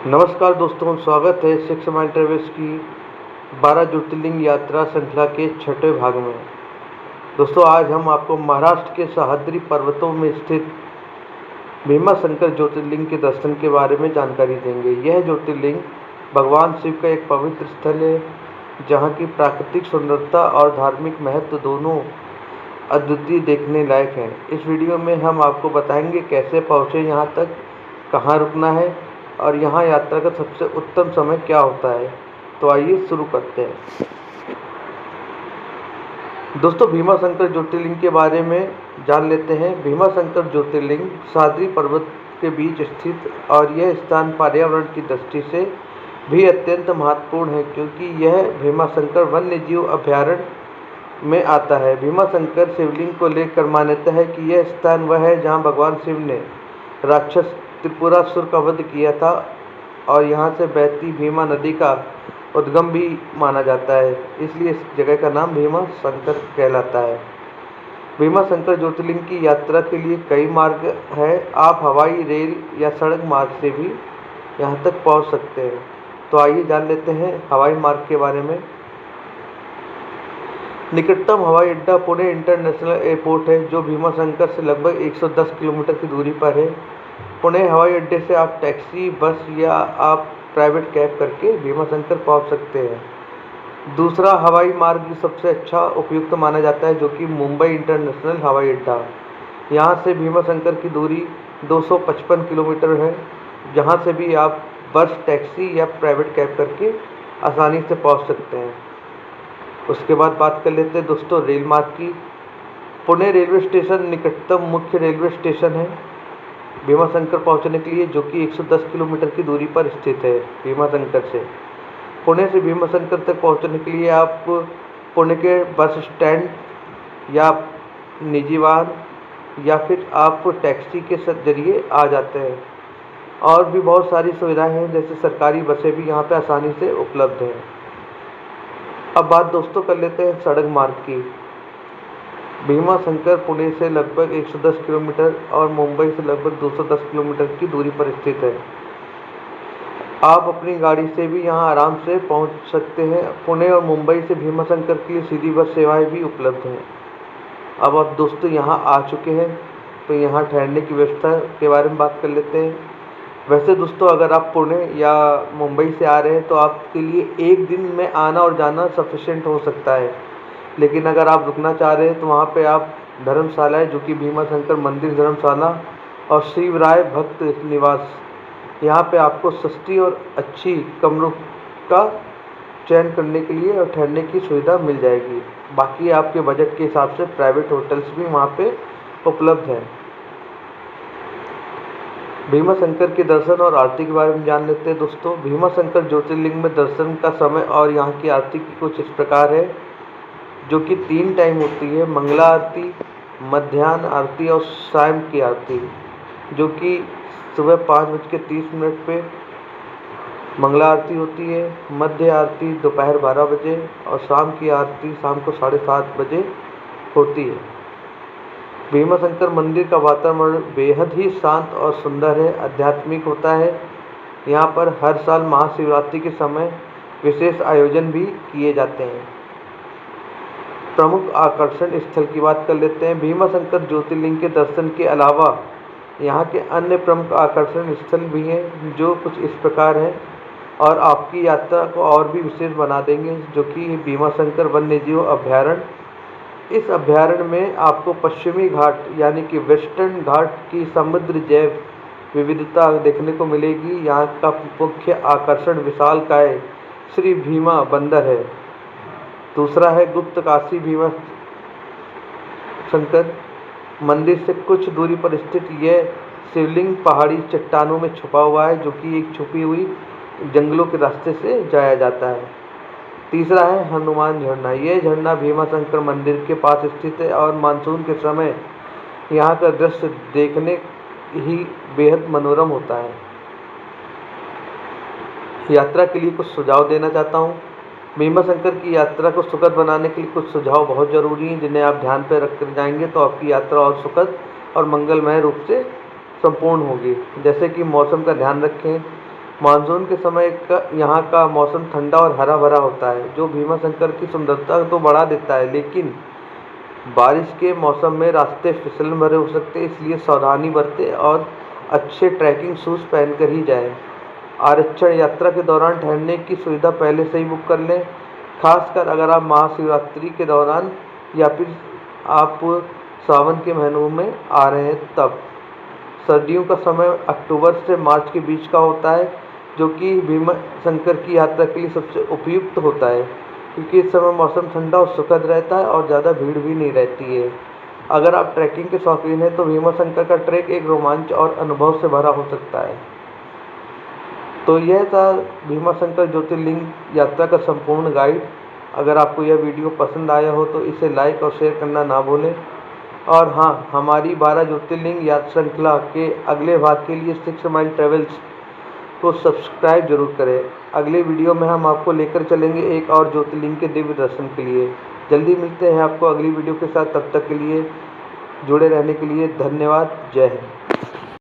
नमस्कार दोस्तों, स्वागत है सिक्स माइल ट्रेवल्स की 12 ज्योतिर्लिंग यात्रा श्रृंखला के छठे भाग में। दोस्तों, आज हम आपको महाराष्ट्र के सह्याद्री पर्वतों में स्थित भीमाशंकर ज्योतिर्लिंग के दर्शन के बारे में जानकारी देंगे। यह ज्योतिर्लिंग भगवान शिव का एक पवित्र स्थल है, जहाँ की प्राकृतिक सुंदरता और धार्मिक महत्व दोनों अद्वितीय देखने लायक हैं। इस वीडियो में हम आपको बताएंगे कैसे पहुँचे यहाँ तक, कहाँ रुकना है और यहाँ यात्रा का सबसे उत्तम समय क्या होता है। तो आइए शुरू करते हैं। दोस्तों, भीमाशंकर ज्योतिर्लिंग के बारे में जान लेते हैं। भीमाशंकर ज्योतिर्लिंग सह्याद्री पर्वत के बीच स्थित और यह स्थान पर्यावरण की दृष्टि से भी अत्यंत महत्वपूर्ण है, क्योंकि यह भीमाशंकर वन्यजीव अभयारण्य में आता है। भीमाशंकर शिवलिंग को लेकर मान्यता है कि यह स्थान वह है जहाँ भगवान शिव ने राक्षस त्रिपुरासुर का वध किया था और यहाँ से बहती भीमा नदी का उद्गम भी माना जाता है, इसलिए इस जगह का नाम भीमाशंकर कहलाता है। भीमाशंकर ज्योतिर्लिंग की यात्रा के लिए कई मार्ग है। आप हवाई, रेल या सड़क मार्ग से भी यहाँ तक पहुँच सकते हैं। तो आइए जान लेते हैं हवाई मार्ग के बारे में। निकटतम हवाई अड्डा पुणे इंटरनेशनल एयरपोर्ट है, जो भीमाशंकर से लगभग 110 किलोमीटर की दूरी पर है। पुणे हवाई अड्डे से आप टैक्सी, बस या आप प्राइवेट कैब करके भीमाशंकर पहुंच सकते हैं। दूसरा हवाई मार्ग सबसे अच्छा उपयुक्त माना जाता है, जो कि मुंबई इंटरनेशनल हवाई अड्डा। यहां से भीमाशंकर की दूरी 255 किलोमीटर है, जहां से भी आप बस, टैक्सी या प्राइवेट कैब करके आसानी से पहुंच सकते हैं। उसके बाद बात कर लेते हैं दोस्तों रेल मार्ग की। पुणे रेलवे स्टेशन निकटतम मुख्य रेलवे स्टेशन है भीमाशंकर पहुंचने के लिए, जो कि 110 किलोमीटर की दूरी पर स्थित है। भीमाशंकर से पुणे से भीमाशंकर तक पहुंचने के लिए आप पुणे के बस स्टैंड या निजी वाहन या फिर आप टैक्सी के जरिए आ जाते हैं। और भी बहुत सारी सुविधाएं हैं, जैसे सरकारी बसें भी यहाँ पे आसानी से उपलब्ध हैं। अब बात दोस्तों कर लेते हैं सड़क मार्ग की। भीमाशंकर पुणे से लगभग 110 किलोमीटर और मुंबई से लगभग 210 किलोमीटर की दूरी पर स्थित है। आप अपनी गाड़ी से भी यहां आराम से पहुंच सकते हैं। पुणे और मुंबई से भीमाशंकर के लिए सीधी बस सेवाएं भी उपलब्ध हैं। अब आप दोस्तों यहां आ चुके हैं, तो यहां ठहरने की व्यवस्था के बारे में बात कर लेते हैं। वैसे दोस्तों, अगर आप पुणे या मुंबई से आ रहे हैं तो आपके लिए एक दिन में आना और जाना सफिशिएंट हो सकता है, लेकिन अगर आप रुकना चाह रहे हैं तो वहाँ पे आप धर्मशाला है, जो कि भीमाशंकर मंदिर धर्मशाला और शिवराय भक्त निवास, यहाँ पे आपको सस्ती और अच्छी कमरों का चयन करने के लिए और ठहरने की सुविधा मिल जाएगी। बाकी आपके बजट के हिसाब से प्राइवेट होटल्स भी वहाँ पे उपलब्ध हैं। भीमाशंकर के दर्शन और आरती के बारे में जान लेते हैं दोस्तों। भीमाशंकर ज्योतिर्लिंग में दर्शन का समय और यहाँ की आरती की कुछ इस प्रकार है, जो कि 3 टाइम होती है: मंगला आरती, मध्याह्न आरती और शाम की आरती। जो कि सुबह 5:30 पे मंगला आरती होती है, मध्य आरती दोपहर 12 बजे और शाम की आरती शाम को 7:30 बजे होती है। भीमाशंकर मंदिर का वातावरण बेहद ही शांत और सुंदर है, आध्यात्मिक होता है। यहाँ पर हर साल महाशिवरात्रि के समय विशेष आयोजन भी किए जाते हैं। प्रमुख आकर्षण स्थल की बात कर लेते हैं। भीमाशंकर ज्योतिर्लिंग के दर्शन के अलावा यहाँ के अन्य प्रमुख आकर्षण स्थल भी हैं, जो कुछ इस प्रकार हैं और आपकी यात्रा को और भी विशेष बना देंगे, जो कि भीमाशंकर वन्यजीव अभयारण्य। इस अभयारण्य में आपको पश्चिमी घाट यानी कि वेस्टर्न घाट की समृद्ध जैव विविधता देखने को मिलेगी। यहाँ का मुख्य आकर्षण विशालकाय श्री भीमा बंदर है। दूसरा है गुप्त काशी भीमाशंकर मंदिर से कुछ दूरी पर स्थित यह शिवलिंग पहाड़ी चट्टानों में छुपा हुआ है, जो कि एक छुपी हुई जंगलों के रास्ते से जाया जाता है। तीसरा है हनुमान झरना। यह झरना भीमाशंकर मंदिर के पास स्थित है और मानसून के समय यहाँ का दृश्य देखने ही बेहद मनोरम होता है। यात्रा के लिए कुछ सुझाव देना चाहता हूँ। भीमाशंकर की यात्रा को सुखद बनाने के लिए कुछ सुझाव बहुत ज़रूरी हैं, जिन्हें आप ध्यान पर रख कर जाएंगे तो आपकी यात्रा और सुखद और मंगलमय रूप से संपूर्ण होगी। जैसे कि मौसम का ध्यान रखें, मानसून के समय का यहाँ का मौसम ठंडा और हरा भरा होता है, जो भीमा शंकर की सुंदरता तो बढ़ा देता है, लेकिन बारिश के मौसम में रास्ते फिसलन भरे हो सकते हैं, इसलिए सावधानी बरतें और अच्छे ट्रैकिंग शूज़ पहनकर ही जाएं। आरक्षण: यात्रा के दौरान ठहरने की सुविधा पहले से ही बुक कर लें, खासकर अगर आप महाशिवरात्रि के दौरान या फिर आप सावन के महीनों में आ रहे हैं तब। सर्दियों का समय अक्टूबर से मार्च के बीच का होता है, जो कि भीमा शंकर की यात्रा के लिए सबसे उपयुक्त होता है, क्योंकि इस समय मौसम ठंडा और सुखद रहता है और ज़्यादा भीड़ भी नहीं रहती है। अगर आप ट्रैकिंग के शौकीन हैं तो भीमा शंकर का ट्रैक एक रोमांच और अनुभव से भरा हो सकता है। तो यह था भीमा शंकर ज्योतिर्लिंग यात्रा का संपूर्ण गाइड। अगर आपको यह वीडियो पसंद आया हो तो इसे लाइक और शेयर करना ना भूलें। और हाँ, हमारी 12 ज्योतिर्लिंग यात्रा श्रृंखला के अगले भाग के लिए 6 माइल ट्रेवल्स को सब्सक्राइब जरूर करें। अगले वीडियो में हम आपको लेकर चलेंगे एक और ज्योतिर्लिंग के दिव्य दर्शन के लिए। जल्दी मिलते हैं आपको अगली वीडियो के साथ, तब तक के लिए जुड़े रहने के लिए धन्यवाद। जय हिंद।